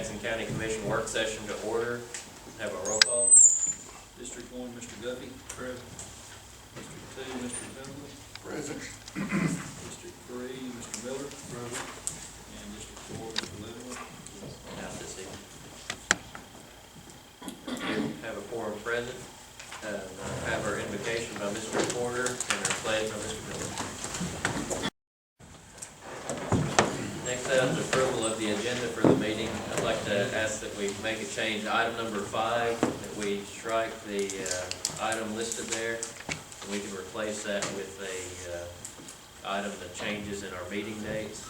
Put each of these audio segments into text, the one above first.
Jackson County Commission work session to order. Have a roll call. District 1, Mr. Guffey. Present. District 2, Mr. Dunkley. Present. District 3, Mr. Miller. Present. And District 4, Mr. Leavenworth. Out this evening. We have a quorum present. Have our invocation by Mr. Porter and our pledge by Mr. Miller. Next item is approval of the agenda for the meeting. I'd like to ask that we make a change. Item number 5, that we strike the item listed there, and we can replace that with a item that changes in our meeting dates.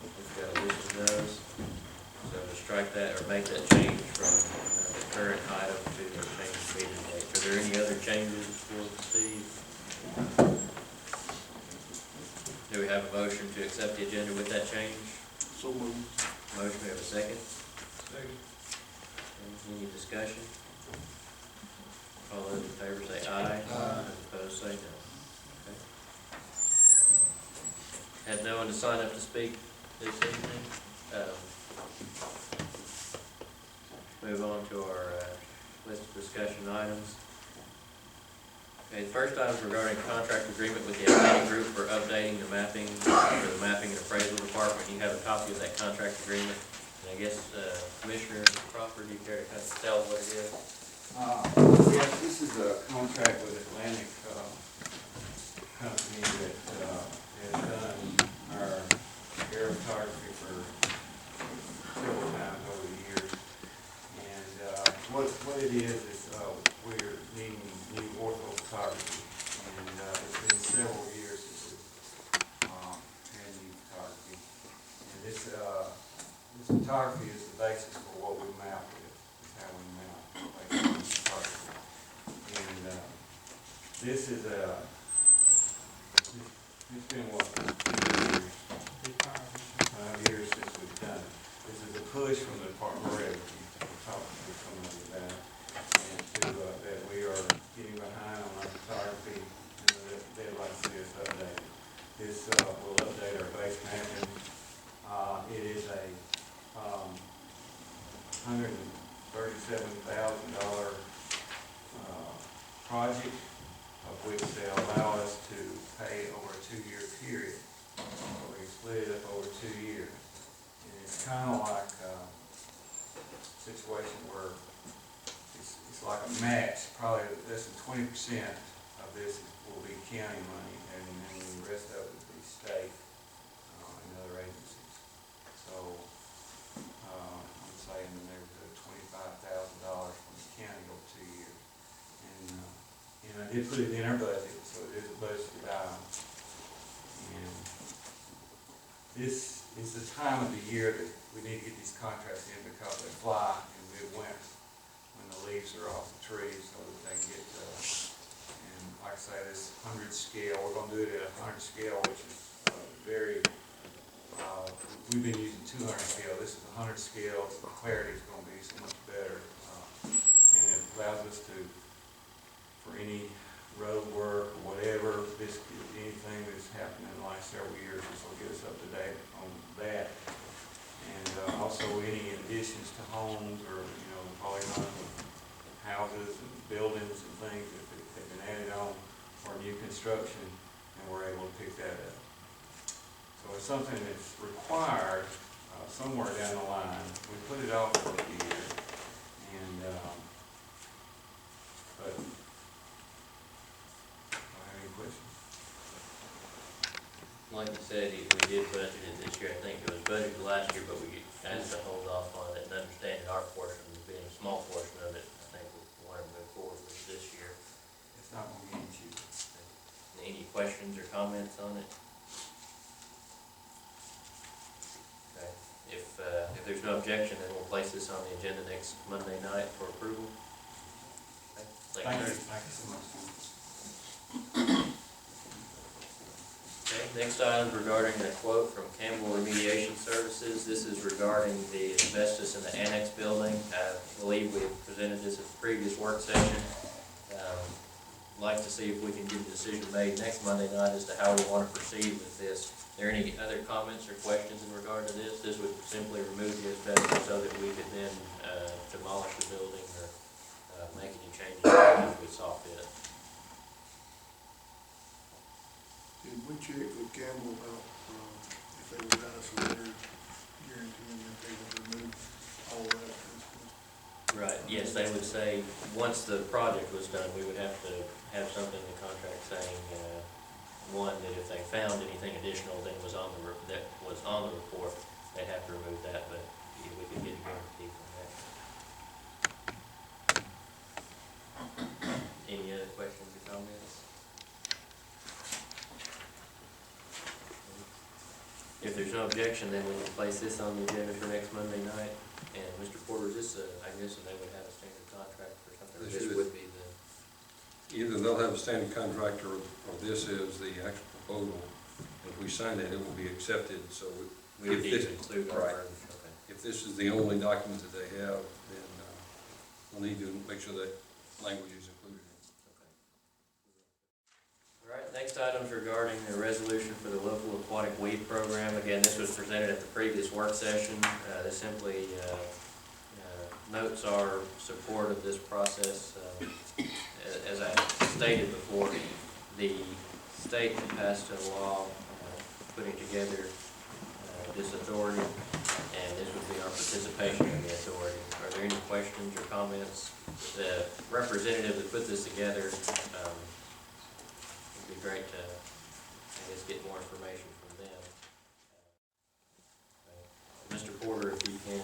We've got a list of those. So to strike that or make that change from the current item to the changed meeting date. Are there any other changes for Steve? Do we have a motion to accept the agenda with that change? So moved. Motion, we have a second. Second. Any discussion? All those in favor say aye. Aye. Opposed say no. Okay. Had no one to sign up to speak this evening. Move on to our list of discussion items. Okay, the first item is regarding contract agreement with the Atlantic Group for updating the mapping for the mapping and appraisal department. You have a copy of that contract agreement. And I guess Commissioner Crawford, do you care to kind of tell what it is? Yes, this is a contract with Atlantic company that has done our air photography for several times over the years. And what it is we're needing new ortho photography. And it's been several years since we've had new photography. And this photography is the basis for what we map with. It's how we map photography. And this is it's been what, 5 years since we've done it. This is a push from the Department of Revenue. We're talking to somebody about it. And that we are getting behind on our photography, and they'd like to see us updated. This will update our base mapping. It is a $137,000 project, of which they allow us to pay over a 2-year period. So we split it up over 2 years. And it's kind of like a situation where it's like a match. Probably less than 20% of this will be county money, and then the rest of it will be state and other agencies. So I'm saying in the neighborhood of $25,000 from the county over 2 years. And I did put it in our budget, so it is a budgeted item. And this is the time of the year that we need to get these contracts in, because they fly in midwinter when the leaves are off the trees, so that they can get, and like I say, this 100 scale, we're going to do it at a 100 scale, which is very, we've been using 200 scale. This is 100 scale, so the clarity is going to be so much better. And it allows us to, for any road work or whatever, anything that's happened in the last several years, this will get us up to date on that. And also any additions to homes, or polygon houses and buildings and things that have been added on, or new construction, and we're able to pick that up. So it's something that's required somewhere down the line. We put it off for a year, and but do I have any questions? Like you said, we did budget it this year. I think it was budgeted last year, but we asked to hold off on it and understand our portion, being a small portion of it. I think we want to move forward with it this year. It's not going to be any cheaper. Any questions or comments on it? Okay. If there's no objection, then we'll place this on the agenda next Monday night for approval. Okay. Thank you. Sir. Thank you so much. Okay, next item is regarding the quote from Campbell Remediation Services. This is regarding the asbestos in the annex building. I believe we presented this at the previous work session. like to see if we can get a decision made next Monday night as to how we want to proceed with this. Are there any other comments or questions in regard to this? This would simply remove the asbestos so that we could then demolish the building or make any changes if we saw fit. Did we check with Campbell about, if they would write us a letter guaranteeing that they would remove all that? Right, yes, they would say, once the project was done, we would have to have something in the contract saying, one, that if they found anything additional than was on the, that was on the report, they'd have to remove that, but we could get a guarantee from that. Any other questions or comments? If there's no objection, then we can place this on the agenda for next Monday night. And Mr. Porter, is this I guess they would have a standard contract or something, or They this should. would be the, Either they'll have a standing contract or this is the actual proposal. If we sign it, it will be accepted, so we would if need this- to include our right. verbiage, okay. if this is the only document that they have, then we'll need to make sure that language is included. Okay. All right, next item is regarding the resolution for the local aquatic weed program. Again, this was presented at the previous work session. This simply notes our support of this process. As I stated before, the state had passed a law putting together this authority, and this would be our participation in the authority. Are there any questions or comments? The representative that put this together, it'd be great to, I guess, get more information from them. Mr. Porter, if you can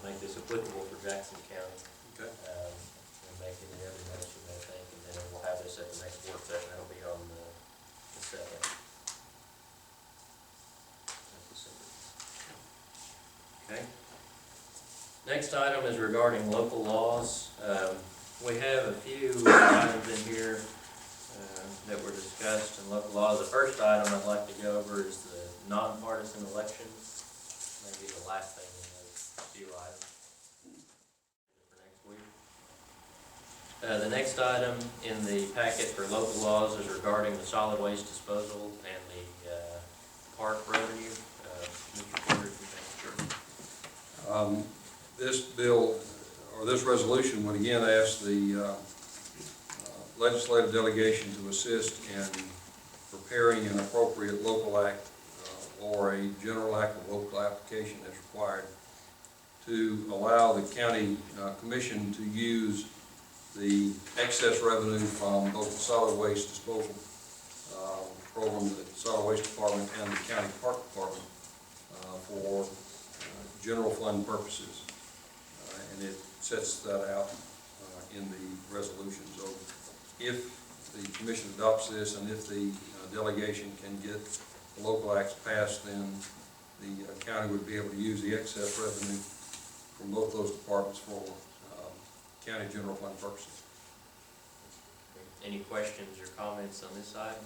make this applicable for Jackson County, Okay. and make any other notes you may think, and then we'll have this at the next work session. That'll be on the 2nd. Okay. Next item is regarding local laws. We have a few items in here that were discussed in local laws. The first item I'd like to go over is the nonpartisan elections. Maybe the last thing in those few items for next week. The next item in the packet for local laws is regarding the solid waste disposal and the park revenue. Mr. Porter, if you think. This bill, or this resolution, would again ask the legislative delegation to assist in preparing an appropriate local act or a general act of local application as required to allow the county commission to use the excess revenue from both the solid waste disposal program, the solid waste department, and the county park department for general fund purposes. And it sets that out in the resolution. So if the commission adopts this and if the delegation can get the local acts passed, then the county would be able to use the excess revenue from both those departments for county general fund purposes. Any questions or comments on this item?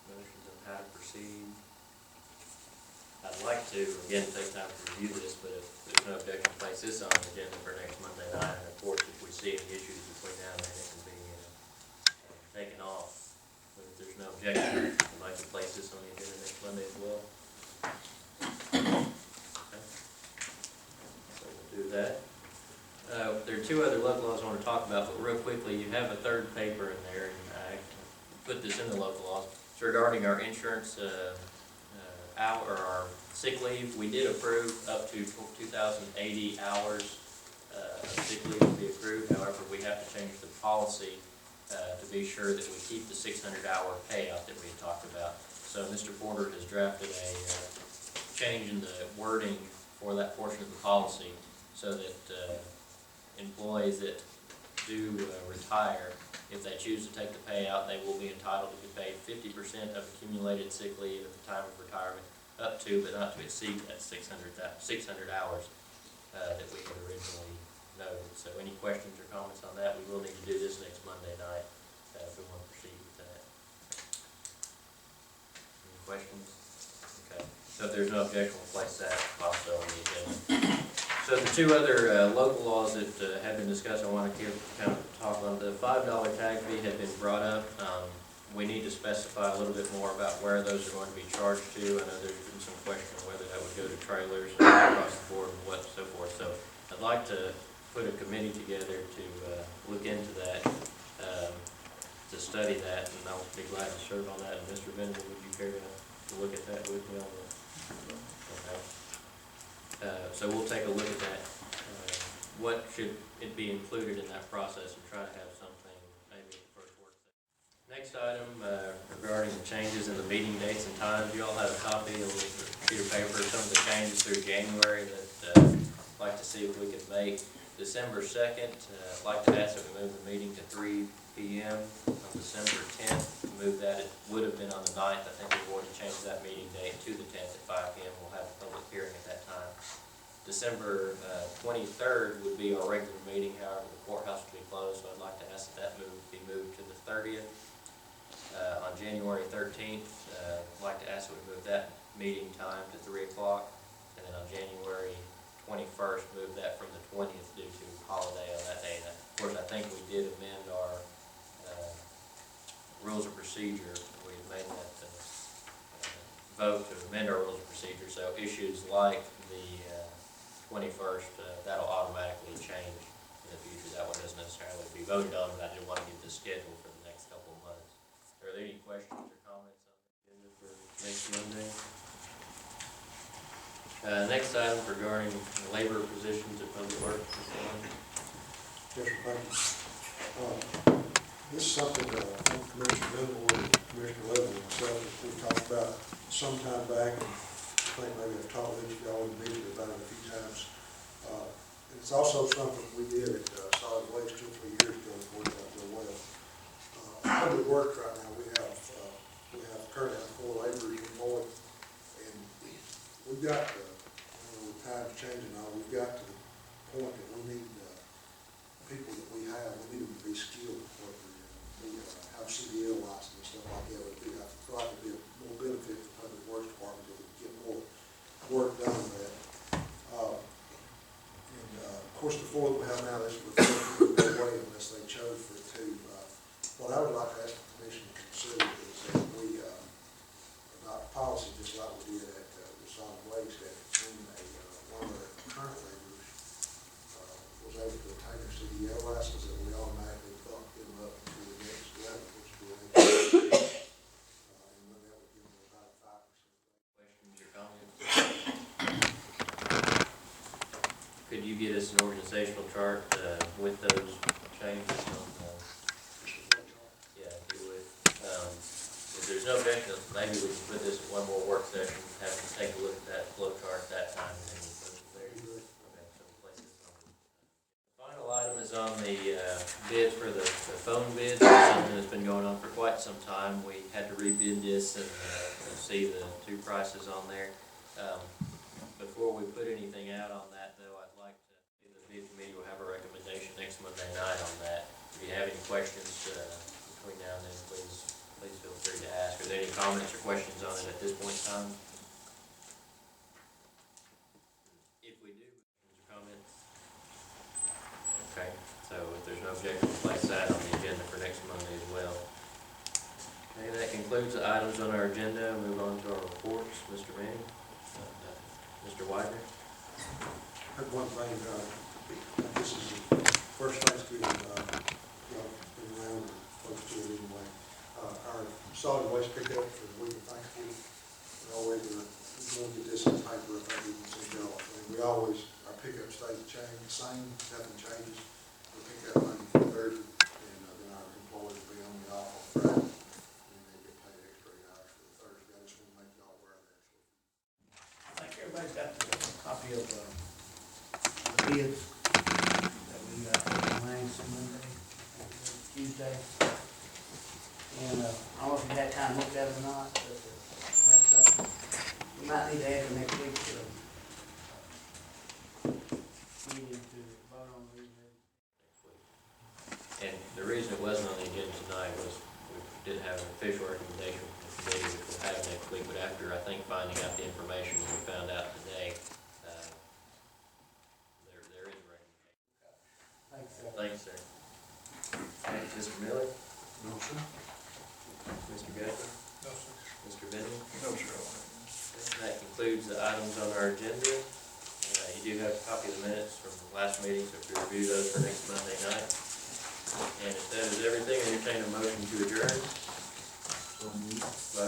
Motions on how to proceed? I'd like to, again, take time to review this, but if there's no objection, place this on the agenda for next Monday night. And of course, if we see any issues between now and then, it can be taken off. But if there's no objection, I'd like to place this on the agenda next Monday as well. Okay. So we'll do that. There are two other local laws I want to talk about, but real quickly, you have a third paper in there, and I put this in the local laws. It's regarding our insurance or our sick leave. We did approve up to 2,080 hours of sick leave to be approved. However, we have to change the policy to be sure that we keep the 600-hour payout that we had talked about. So Mr. Porter has drafted a change in the wording for that portion of the policy so that employees that do retire, if they choose to take the payout, they will be entitled to be paid 50% of accumulated sick leave at the time of retirement, up to but not to exceed that 600 hours that we had originally noted. So any questions or comments on that? We will need to do this next Monday night if we want to proceed with that. Any questions? Okay. So if there's no objection, we'll place that also on the agenda. So the two other local laws that have been discussed, I want to kind of talk on. The $5 tag fee had been brought up. We need to specify a little bit more about where those are going to be charged to. I know there's been some question on whether that would go to trailers or across the board and what so forth. So I'd like to put a committee together to look into that, to study that, and I'll be glad to serve on that. And Mr. Venable, would you care to look at that with me on the? Okay. So we'll take a look at that. What should it be included in that process, and try to have something maybe at the first work session. Next item regarding the changes in the meeting dates and times. You all have a copy of a sheet of paper, some of the changes through January that I'd like to see if we could make. December 2nd, I'd like to ask that we move the meeting to 3 p.m. on December 10th. Move that, it would have been on the 9th. I think we're going to change that meeting date to the 10th at 5 p.m. We'll have a public hearing at that time. December 23rd would be our regular meeting, however, the courthouse will be closed, so I'd like to ask that be moved to the 30th. On January 13th, I'd like to ask that we move that meeting time to 3 o'clock, and then on January 21st, move that from the 20th due to holiday on that day. And of course, I think we did amend our rules of procedure. We made that vote to amend our rules of procedure, so issues like the 21st, that'll automatically change in the future. That one doesn't necessarily be voted on, but I did want to get this scheduled for the next couple of months. Are there any questions or comments on the agenda for next Monday? Next item regarding labor positions at Public Works. Yes, sir, thank you. This is something that I think Commissioner Venable and Commissioner Levin and myself, we talked about some time back, and I think maybe I've talked with y'all individually about it a few times. It's also something we did at Solid Waste 2 or 3 years ago, and worked out real well. Public Works right now, we have currently 4 laborers employed, and we've got with times changing now, we've got to the point that we need people that we need them to be skilled workers. We have CDL license and stuff like that. I feel like it'd be more benefit for the Public Works Department to get more work done on that. Of course, the 4 that we have now, this would go away unless they chose for it to. What I would like to ask the Commission to consider is that we adopt policy just like we did at the Solid Waste, that one of the current laborers was able to obtain their CDL license, that we automatically bump them up to the next level, which would be and then that would give them about a 5%. Questions or comments? Could you get us an organizational chart with those changes? Yeah, if you would. If there's no objection, maybe we can put this in one more work session, have to take a look at that flow chart at that time, and then we'll put it there. Okay, so we'll place this on. The final item is on the bid for the phone bids. It's something that's been going on for quite some time. We had to rebid this and see the 2 prices on there. Before we put anything out on that, though, I'd like to, the bid committee will have a recommendation next Monday night on that. If you have any questions between now and then, please feel free to ask. Are there any comments or questions on it at this point in time? If we do, questions or comments? Okay, so if there's no objection, we'll place that on the agenda for next Monday as well. Okay, that concludes the items on our agenda. Move on to our reports. Mr. Manning? Mr. Widener? I have one thing, this is the first Thanksgiving, y'all been around, or close to it anyway. Our solid waste pickup for the week of Thanksgiving, we always, we're going to get this in paper, I think we can send y'all. We always, our pickup stays the same, nothing changes. We pick up Monday through Thursday, and then our employees will be only off on Friday, and they get paid extra 8 hours for the Thursday. I just want to make y'all aware of that. I think everybody's got a copy of the bids that we got last Monday, Tuesday. And I don't know if you had time to look at it or not, but we might need to add it next week to the meeting to vote on these. And the reason it wasn't on the agenda tonight was we did have an official recommendation from the committee, which we'll have next week, but after, I think, finding out the information we found out today, concludes the items on our agenda. You do have a copy of the minutes from the last meeting, so if you review those for next Monday night. And if that is everything, entertain a motion to adjourn. By